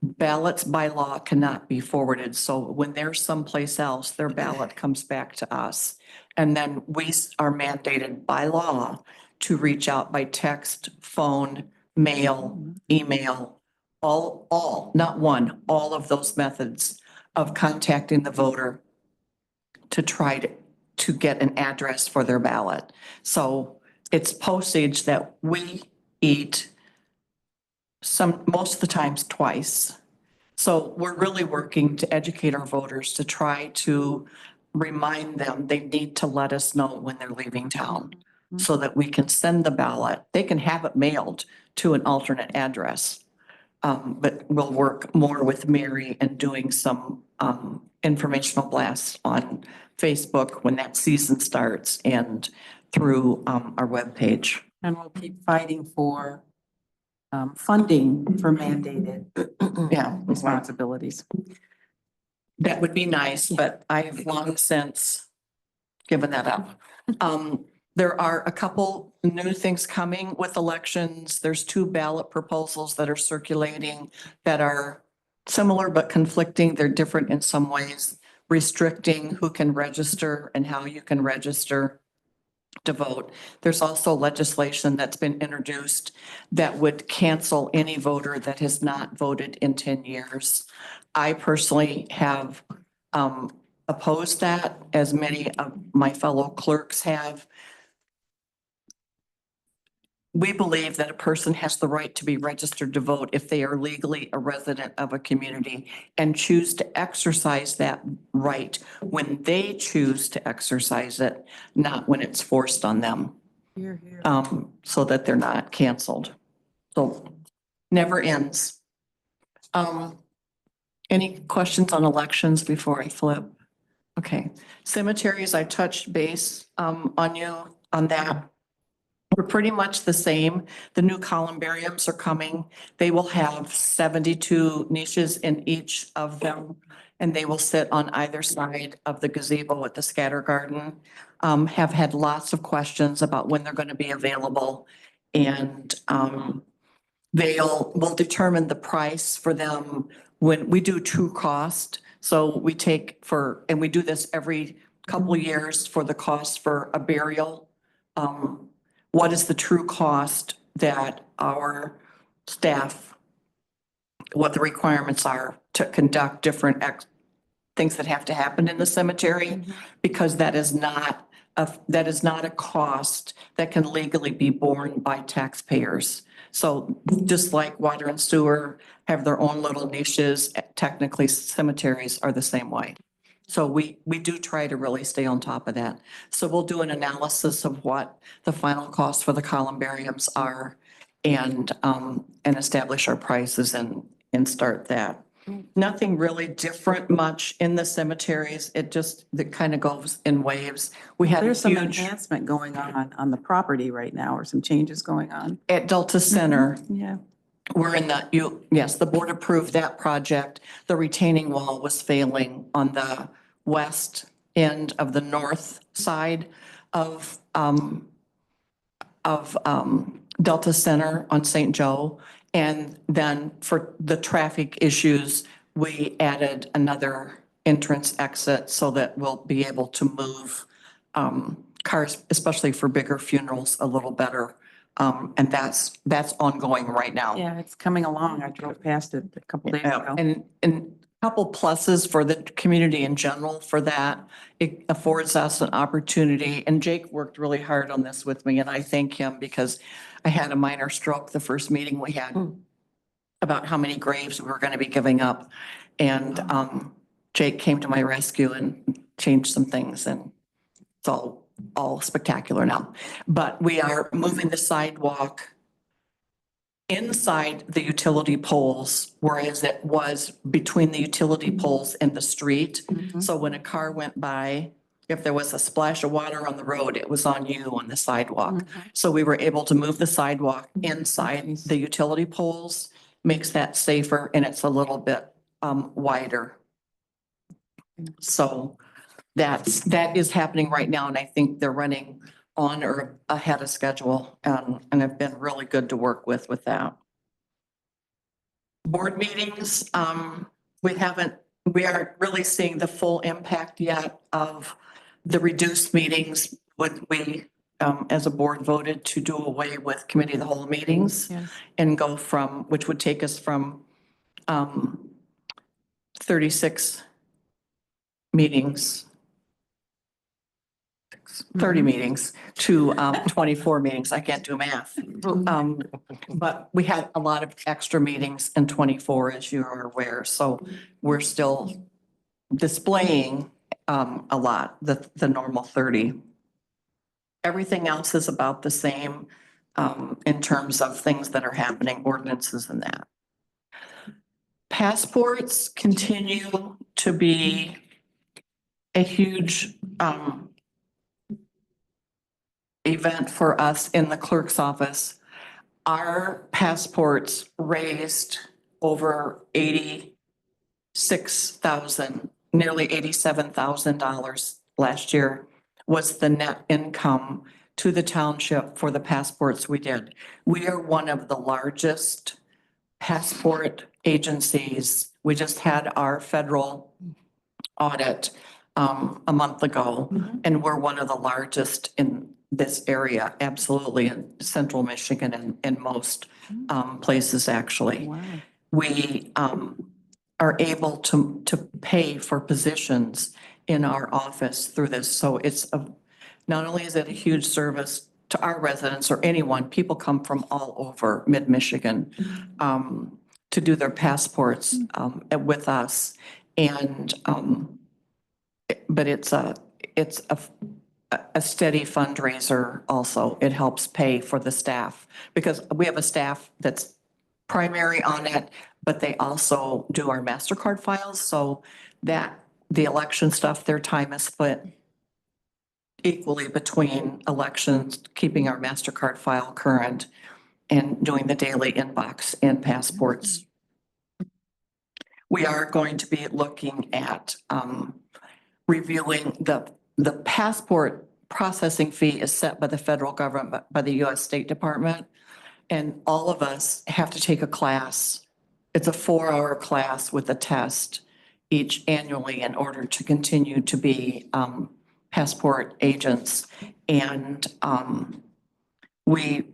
Ballots by law cannot be forwarded. So when they're someplace else, their ballot comes back to us. And then we are mandated by law to reach out by text, phone, mail, email, all, not one, all of those methods of contacting the voter to try to get an address for their ballot. So it's postage that we eat most of the times twice. So we're really working to educate our voters to try to remind them they need to let us know when they're leaving town so that we can send the ballot. They can have it mailed to an alternate address. But we'll work more with Mary and doing some informational blasts on Facebook when that season starts and through our webpage. And we'll keep fighting for funding for mandated Yeah, responsibilities. that would be nice, but I have long since given that up. There are a couple new things coming with elections. There's 2 ballot proposals that are circulating that are similar but conflicting. They're different in some ways, restricting who can register and how you can register to vote. There's also legislation that's been introduced that would cancel any voter that has not voted in 10 years. I personally have opposed that, as many of my fellow clerks have. We believe that a person has the right to be registered to vote if they are legally a resident of a community and choose to exercise that right when they choose to exercise it, not when it's forced on them, so that they're not canceled. So never ends. Any questions on elections before I flip? Okay, cemeteries, I touched base on you on that. We're pretty much the same. The new columbariums are coming. They will have 72 niches in each of them, and they will sit on either side of the gazebo at the scatter garden. Have had lots of questions about when they're going to be available, and we'll determine the price for them when we do true cost. So we take and we do this every couple of years for the cost for a burial. What is the true cost that our staff, what the requirements are to conduct different things that have to happen in the cemetery? Because that is not a cost that can legally be borne by taxpayers. So just like water and sewer have their own little niches, technically cemeteries are the same way. So we do try to really stay on top of that. So we'll do an analysis of what the final costs for the columbariums are and establish our prices and start that. Nothing really different much in the cemeteries. It kind of goes in waves. We had There's some huge enhancement going on the property right now, or some changes going on. at Delta Center. Yeah. We're in yes, the board approved that project. The retaining wall was failing on the west end of the north side of Delta Center on St. Joe. And then for the traffic issues, we added another entrance exit so that we'll be able to move cars, especially for bigger funerals, a little better. And that's ongoing right now. Yeah, it's coming along. I drove past it a couple days ago. And a couple pluses for the community in general for that. It affords us an opportunity, and Jake worked really hard on this with me, and I thank him because I had a minor stroke the first meeting we had about how many graves we were going to be giving up. And Jake came to my rescue and changed some things, and it's all spectacular now. But we are moving the sidewalk inside the utility poles, whereas it was between the utility poles and the street. So when a car went by, if there was a splash of water on the road, it was on you on the sidewalk. So we were able to move the sidewalk inside the utility poles, makes that safer, and it's a little bit wider. So that is happening right now, and I think they're running on or ahead of schedule, and have been really good to work with that. Board meetings, we aren't really seeing the full impact yet of the reduced meetings. When we, as a board, voted to do away with committee of the whole meetings and go from, which would take us from 36 meetings, 30 meetings to 24 meetings. I can't do math. But we had a lot of extra meetings in 24, as you are aware. So we're still displaying a lot, the normal 30. Everything else is about the same in terms of things that are happening, ordinances and that. Passports continue to be a huge event for us in the clerk's office. Our passports raised over 86,000, nearly $87,000 last year was the net income to the township for the passports we did. We are one of the largest passport agencies. We just had our federal audit a month ago, and we're one of the largest in this area, absolutely, in central Michigan and most places, actually. Wow. We are able to pay for positions in our office through this. So it's not only is it a huge service to our residents or anyone, people come from all over mid-Michigan to do their passports with us. And but it's a steady fundraiser also. It helps pay for the staff because we have a staff that's primary on it, but they also do our MasterCard files. So that the election stuff, their time is split equally between elections, keeping our MasterCard file current and doing the daily inbox and passports. We are going to be looking at reviewing the passport processing fee is set by the federal government, by the US State Department. And all of us have to take a class. It's a 4-hour class with a test each annually in order to continue to be passport agents. And we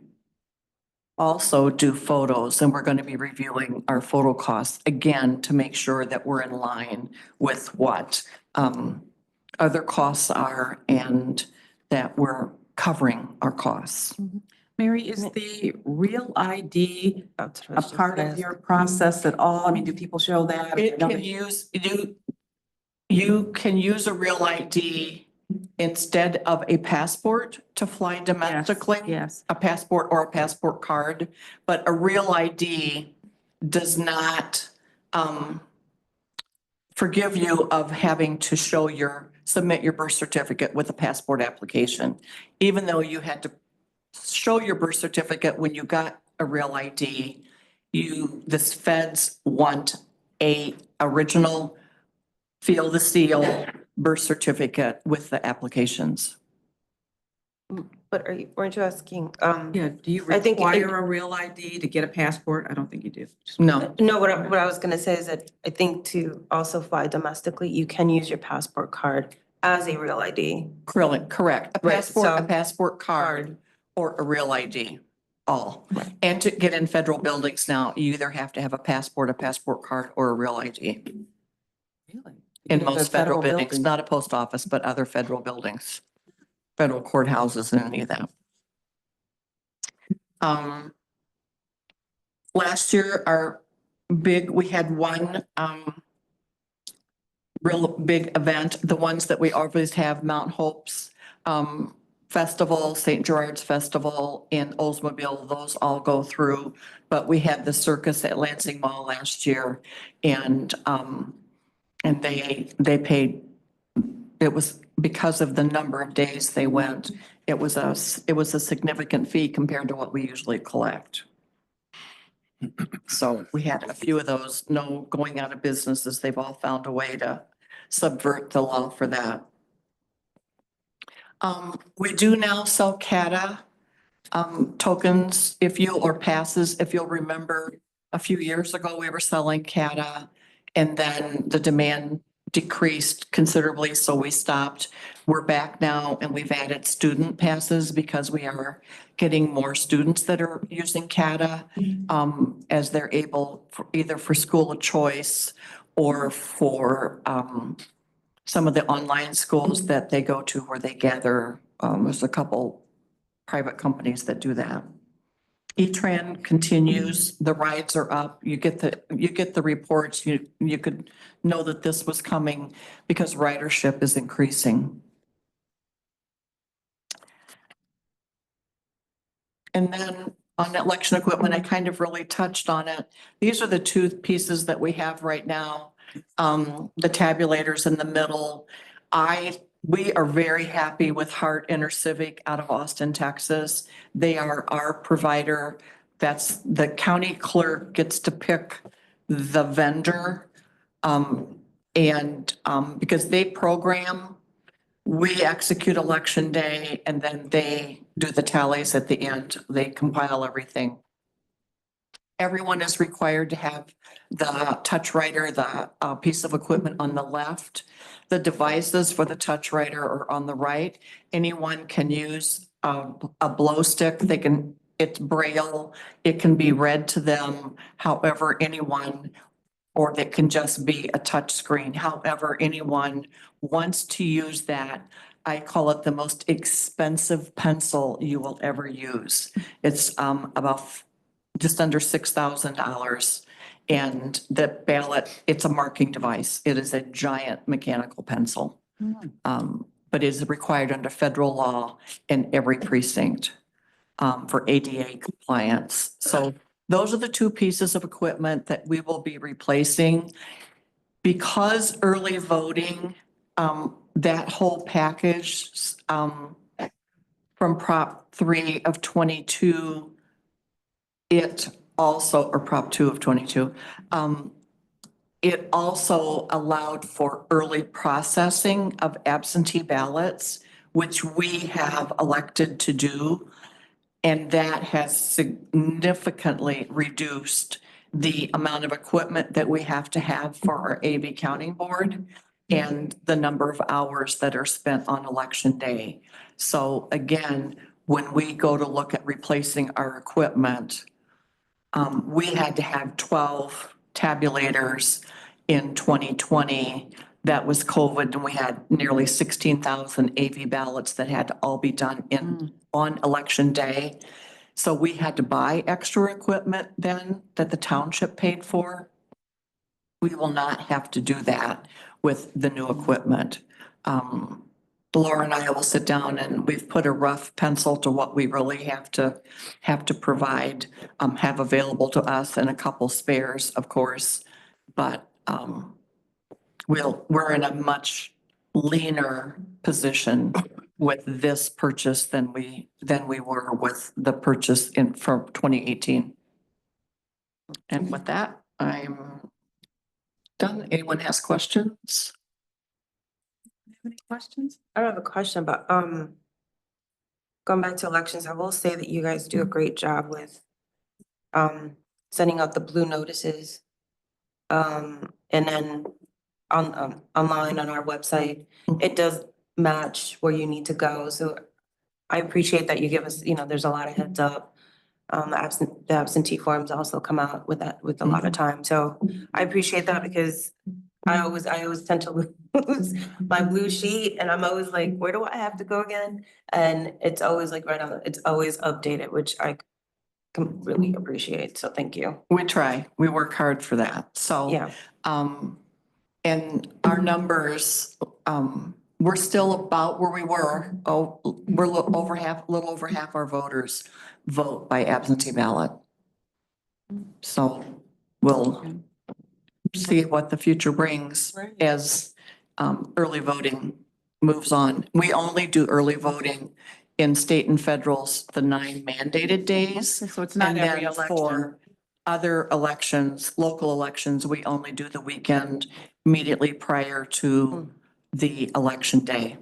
also do photos, and we're going to be reviewing our photo costs again to make sure that we're in line with what other costs are and that we're covering our costs. Mary, is the real ID a part of your process at all? I mean, do people show that? It can use, you can use a real ID instead of a passport to fly domestically. Yes. A passport or a passport card, but a real ID does not forgive you of having to submit your birth certificate with a passport application. Even though you had to show your birth certificate when you got a real ID, this feds want a original seal the seal birth certificate with the applications. But weren't you asking, Yeah, do you I think require a real ID to get a passport? I don't think you do. No, no, what I was gonna say is that I think to also fly domestically, you can use your passport card as a real ID. correct. A Right, passport, a so- passport card or a real ID, all. And to get in federal buildings now, you either have to have a passport card, or a real ID. Really? In The most federal buildings, buildings. not a post office, but other federal buildings, federal courthouses and any of that. Last year, we had one real big event, the ones that we always have, Mount Hope's Festival, St. Gerard's Festival in Oldsmobile, those all go through. But we had the circus at Lansing Mall last year, and they paid, it was because of the number of days they went, it was a significant fee compared to what we usually collect. So we had a few of those, no going out of businesses. They've all found a way to subvert the law for that. We do now sell CATA tokens or passes. If you'll remember, a few years ago, we were selling CATA and then the demand decreased considerably, so we stopped. We're back now and we've added student passes because we are getting more students that are using CATA as they're able for either for school of choice or for some of the online schools that they go to where they gather. There's a couple private companies that do that. E-Tran continues, the rides are up, you get the reports, you could know that this was coming because ridership is increasing. And then on election equipment, I kind of really touched on it. These are the two pieces that we have right now. The tabulators in the middle. We are very happy with Hart InterCivic out of Austin, Texas. They are our provider. That's the county clerk gets to pick the vendor. Because they program, we execute election day and then they do the tallies at the end. They compile everything. Everyone is required to have the touch writer, the piece of equipment on the left. The devices for the touch writer are on the right. Anyone can use a blow stick. It's braille. It can be read to them. However, anyone, or it can just be a touch screen. However, anyone wants to use that. I call it the most expensive pencil you will ever use. It's about just under $6,000. And the ballot, it's a marking device. It is a giant mechanical pencil. But it is required under federal law in every precinct for ADA compliance. So those are the two pieces of equipment that we will be replacing. Because early voting, that whole package from Prop 3 of 22, or Prop 2 of 22, it also allowed for early processing of absentee ballots, which we have elected to do. And that has significantly reduced the amount of equipment that we have to have for our AV counting board and the number of hours that are spent on election day. So again, when we go to look at replacing our equipment, we had to have 12 tabulators in 2020. That was COVID, and we had nearly 16,000 AV ballots that had to all be done on election day. So we had to buy extra equipment then that the township paid for. We will not have to do that with the new equipment. Laura and I will sit down and we've put a rough pencil to what we really have to provide, have available to us, and a couple spares, of course. But we're in a much leaner position with this purchase than we were with the purchase for 2018. And with that, I'm done. Anyone has questions? Any questions? I don't have a question, but going back to elections, I will say that you guys do a great job with sending out the blue notices. And then online on our website, it does match where you need to go. So I appreciate that you give us, there's a lot of heads up. The absentee forms also come out with a lot of time. So I appreciate that because I always tend to lose my blue sheet and I'm always like, where do I have to go again? And it's always like it's always updated, which I can really appreciate. So thank you. We try. We work hard for that. So, Yeah. And our numbers, we're still about where we were. Oh, we're a little over half our voters vote by absentee ballot. So we'll see what the future brings as early voting moves on. We only do early voting in state and federals, the 9 mandated days. So it's not And every then election. for other elections, local elections, we only do the weekend immediately prior to the election day.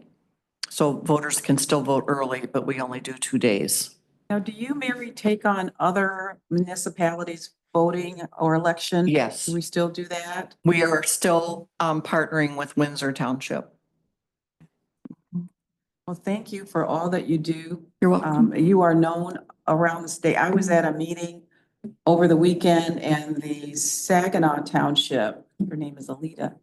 So voters can still vote early, but we only do 2 days. Now, do you, Mary, take on other municipalities voting or election? Yes, Do we still do that? we are still partnering with Windsor Township. Well, thank you for all that you do. You're welcome. You are known around the state. I was at a meeting over the weekend and the Saginaw Township, her name is Alita.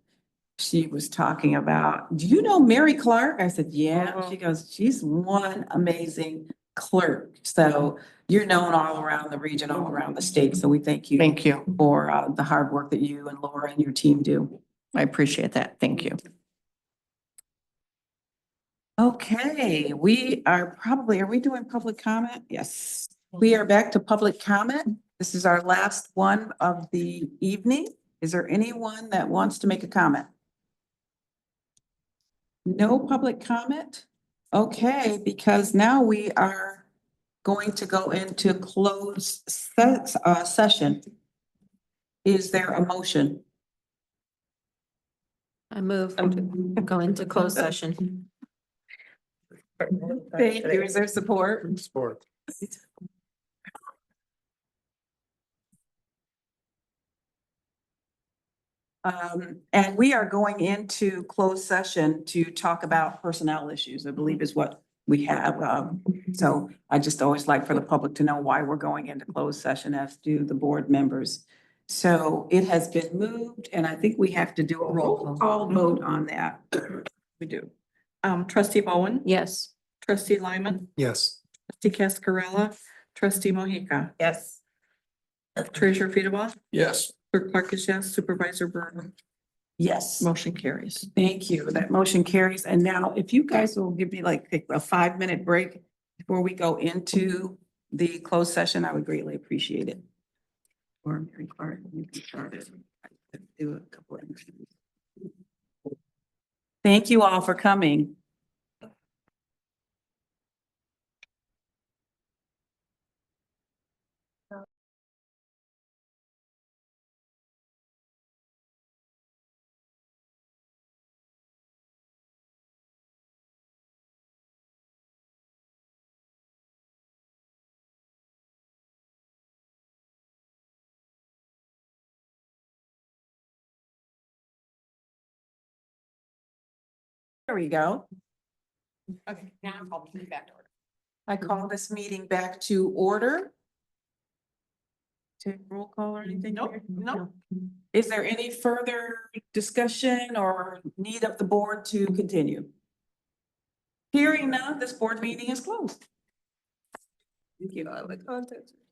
She was talking about, do you know Mary Clark? I said, yeah. She goes, she's one amazing clerk. So you're known all around the region, all around the state. So we thank you Thank you. for the hard work that you and Laura and your team do. I appreciate that. Thank you. Okay, are we doing public comment? Yes. We are back to public comment. This is our last one of the evening. Is there anyone that wants to make a comment? No public comment? Okay, because now we are going to go into closed session. Is there a motion? I move to go into closed session. Thank you. Is there support? Sport. And we are going into closed session to talk about personnel issues, I believe is what we have. So I just always like for the public to know why we're going into closed session, as do the board members. So it has been moved, and I think we have to do a roll call vote on that. We do. Trustee Bowen, Yes. trustee Lyman, Yes. trustee Cascarella, trustee Mohica, Yes. treasurer Fedewa, Yes. clerk Clark is yes, supervisor Burnham. Yes, Motion carries. thank you. That motion carries. And now if you guys will give me like a 5-minute break before we go into the closed session, I would greatly appreciate it. Or Mary Clark, you can start it. Do a couple of interviews. Thank you all for coming. There we go. Okay, now I'll call the meeting back to order. I call this meeting back to order. Take roll call or anything? Nope, here? nope. Is there any further discussion or need of the board to continue? Hearing none, this board meeting is closed. Thank you.